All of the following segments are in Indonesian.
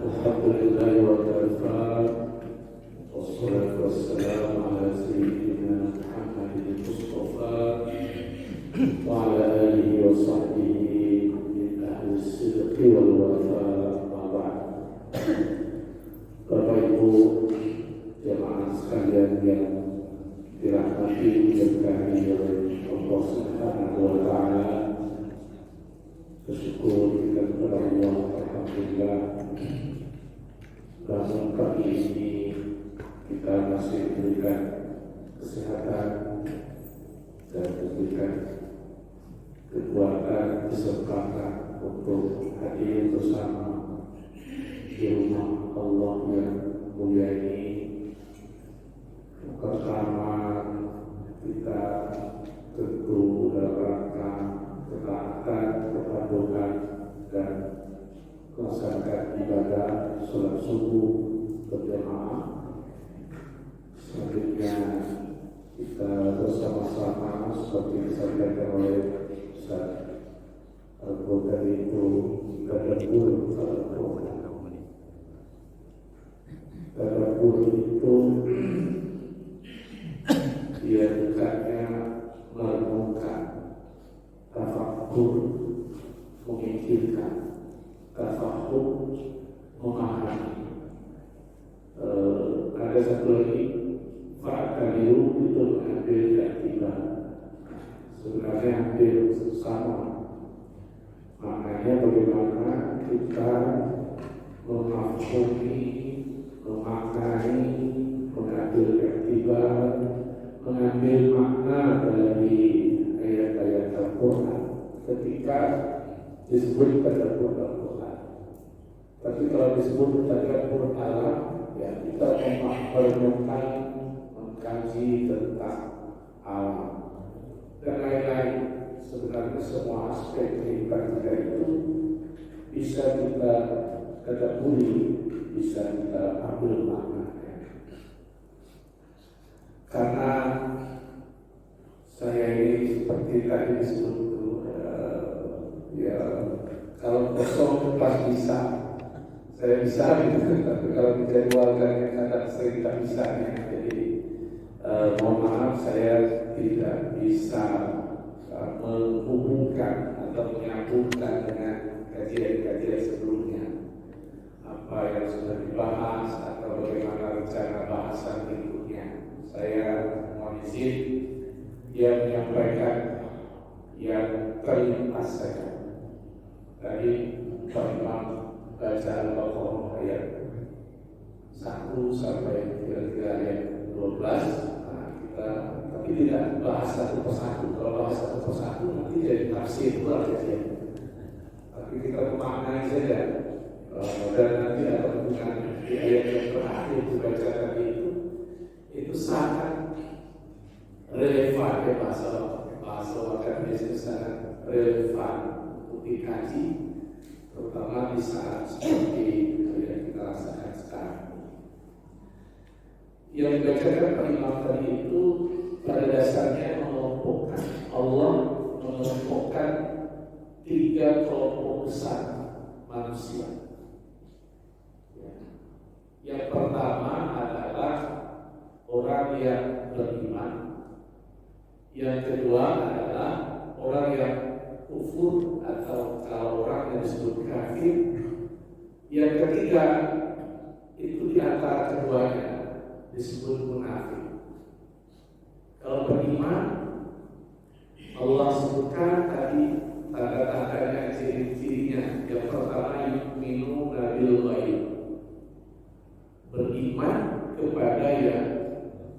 الحمد لله وكفى والصلاة والسلام على سيدنا محمد المصطفى وعلى آله وصحبه من أهل الصدق والوفاء. ما بعد. Bapak Ibu jemaah sekalian yang dirahmati diberkahi oleh Allah Subhanahu wa Ta'ala, bersyukur kita kepada Allah, alhamdulillah, namun pagi ini kita masih diberikan kesehatan dan diberikan kekuatan, kesempatan untuk hadir bersama di rumah Allah yang mulia ini. Pertama, kita tentu dalam rangka ketaatan, kepatuhan dan melaksanakan ibadah sholat subuh berjamaah. Selanjutnya kita bersama-sama seperti disampaikan oleh Ustaz Al-Qadri itu tadabbur Al-Qur'an. Tadabbur itu dia bukannya merenungkan, tafakkur memikirkan, tafahum memahami. Ada satu lagi fa'akaliu itu mengambil keaktifan. Sebenarnya hampir sama. Maknanya bagaimana kita memahami, memaknai, mengambil keaktifan, mengambil makna dari ayat-ayat Al-Quran ketika disebut tadabbur Al-Quran. Tapi kalau disebut tadabbur alam, ya kita merenungkan, mengkaji tentang alam dan lain-lain. Sebenarnya semua aspek kehidupan kita itu bisa kita tadabburi, bisa kita ambil maknanya. Karena saya ini seperti tadi disebut ya kalau kosong pas bisa, saya bisa gitu. Tapi kalau dijadwalkan kadang sering tak bisa ya. Jadi mohon maaf saya tidak bisa menghubungkan atau menyambungkan dengan kajian-kajian sebelumnya, apa yang sudah dibahas atau bagaimana rencana bahasan berikutnya. Saya mohon izin yang menyampaikan yang terlintas saja. Tadi Pak Imam baca Al-Baqarah ayat 1 sampai kira-kira ayat 12. Tapi tidak bahas satu persatu. Kalau bahas satu persatu nanti jadi tafsir pula saja. Tapi kita memaknai saja. Dan nanti ada hubungan di ayat yang terakhir dibaca tadi itu sangat relevan ya, bahasa akademis itu sangat relevan untuk dikaji, terutama di saat seperti yang kita rasakan sekarang. Yang dibacakan Pak Imam tadi itu pada dasarnya mengelompokkan, Allah mengelompokkan 3 kelompok besar manusia. Yang pertama adalah orang yang beriman. Yang kedua adalah orang yang kufur atau kalau orang yang disebut kafir. Yang ketiga itu di antara keduanya disebut munafik. Kalau beriman, Allah sebutkan tadi tanda-tandanya, ciri-cirinya. Yang pertama yu'minu bil ghaib, beriman kepada yang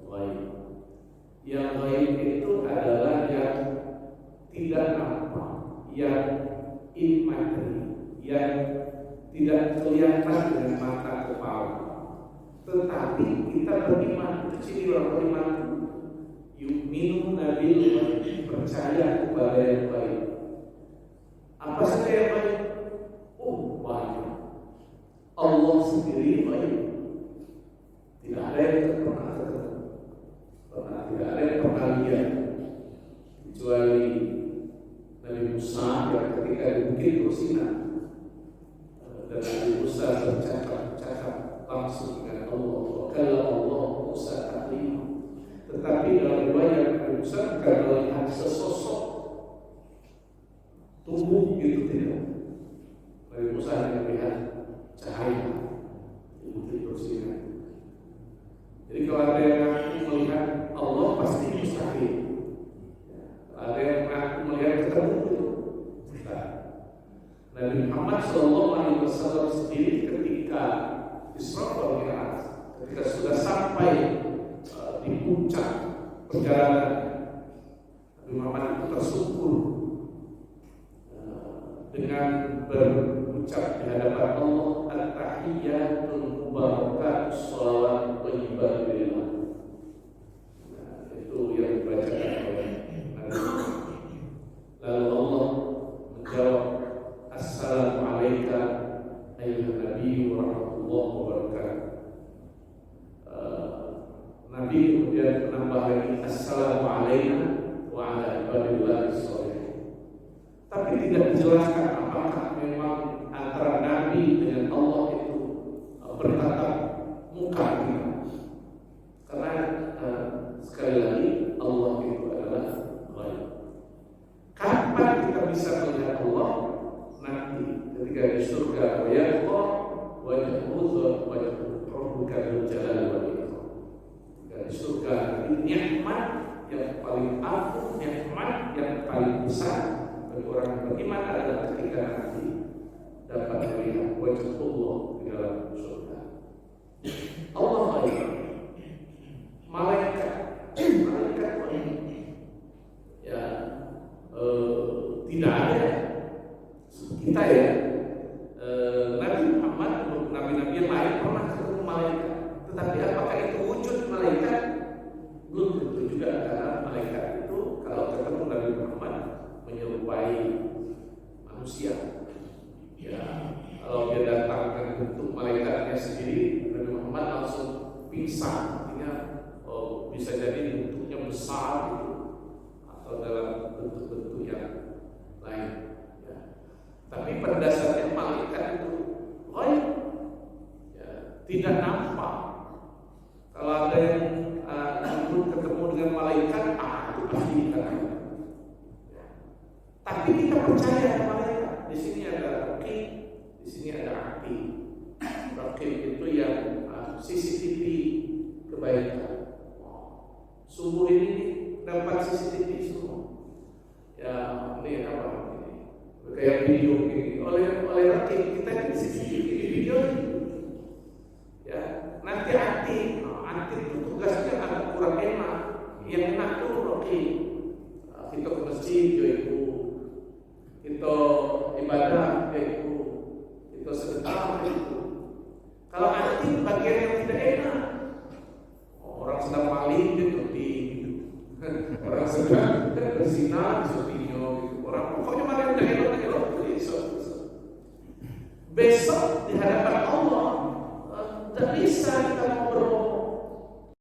ghaib. Yang ghaib itu adalah yang tidak nampak, yang immateri, yang tidak kelihatan dengan mata kepala. Tetapi kita beriman, ciri orang beriman yu'minu bil ghaib, percaya kepada yang ghaib. Apa saja yang ghaib? Oh, banyak. Allah sendiri ghaib. Tidak ada yang tidak ada yang pernah lihat kecuali Nabi Musa yang ketika di Bukit Sinai dan Nabi Musa bercakap Tetapi dalam riwayat Nabi Musa bukan melihat sesosok tubuh gitu, tidak. Nabi Musa hanya melihat cahaya di bukit Sinai. Jadi kalau ada yang mengaku melihat Allah pasti mustahil. Ada yang mengaku melihat ketemu itu mustahil. Nabi Muhammad SAW sendiri ketika Isra wal Mi'raj, ketika sudah sampai di puncak perjalanan, Nabi Muhammad itu tersungkur dengan berucap di hadapan Allah, at-tahiyyatul mubarakat shalawat thayyibah lillah. Itu yang dibacakan oleh Nabi. Lalu Allah menjawab, assalamu alayka ayyuhan nabiyyu wa rahmatullahi wa barakatuh. Nabi kemudian menambah lagi, assalamu alayna wa ala ibadillahi sholihin. Tapi tidak dijelaskan apakah memang antara Nabi dengan Allah itu bertatap muka gitu. Karena sekali lagi Allah itu adalah ghaib. Kapan kita bisa melihat Allah? Nanti ketika di surga, wa yaqta wajhuhu rabbuka dzul jalali wal ikram. Di surga nikmat yang paling agung, nikmat yang paling besar bagi orang beriman adalah ketika nanti dapat melihat wajah Allah di dalam surga. Allah ghaib. Malaikat ya tidak ada kita ya. Nabi Muhammad, nabi-nabi yang lain pernah ketemu malaikat, tetapi apakah itu wujud malaikat? Belum tentu juga, karena malaikat itu kalau ketemu Nabi Muhammad menyerupai manusia. Ya, kalau dia datang dengan bentuk malaikatnya sendiri, Nabi Muhammad langsung pingsan. Artinya bisa jadi bentuknya besar gitu, atau dalam bentuk-bentuk yang lain. Ya. Tapi pada dasarnya malaikat itu ghaib, ya, tidak nampak. Kalau ada yang ketemu dengan malaikat, itu pasti kita. Tapi kita percaya sama malaikat. Di sini ada raqib, di sini ada atid. Raqib itu yang CCTV kebaikan. Subuh ini dapat CCTV semua. Ya, ini apa ini? Kayak video ini. Oleh raqib kita di CCTV di video ini. Ya, nanti atid itu tugasnya agak kurang enak. Yang enak itu raqib. Kita ke masjid, yaitu kita ibadah, yaitu kita sedekah, yaitu. Kalau atid bagian yang tidak enak, orang sedang maling gitu, orang sedang berzina di gitu. Orang pokoknya mana yang tidak elok, besok di hadapan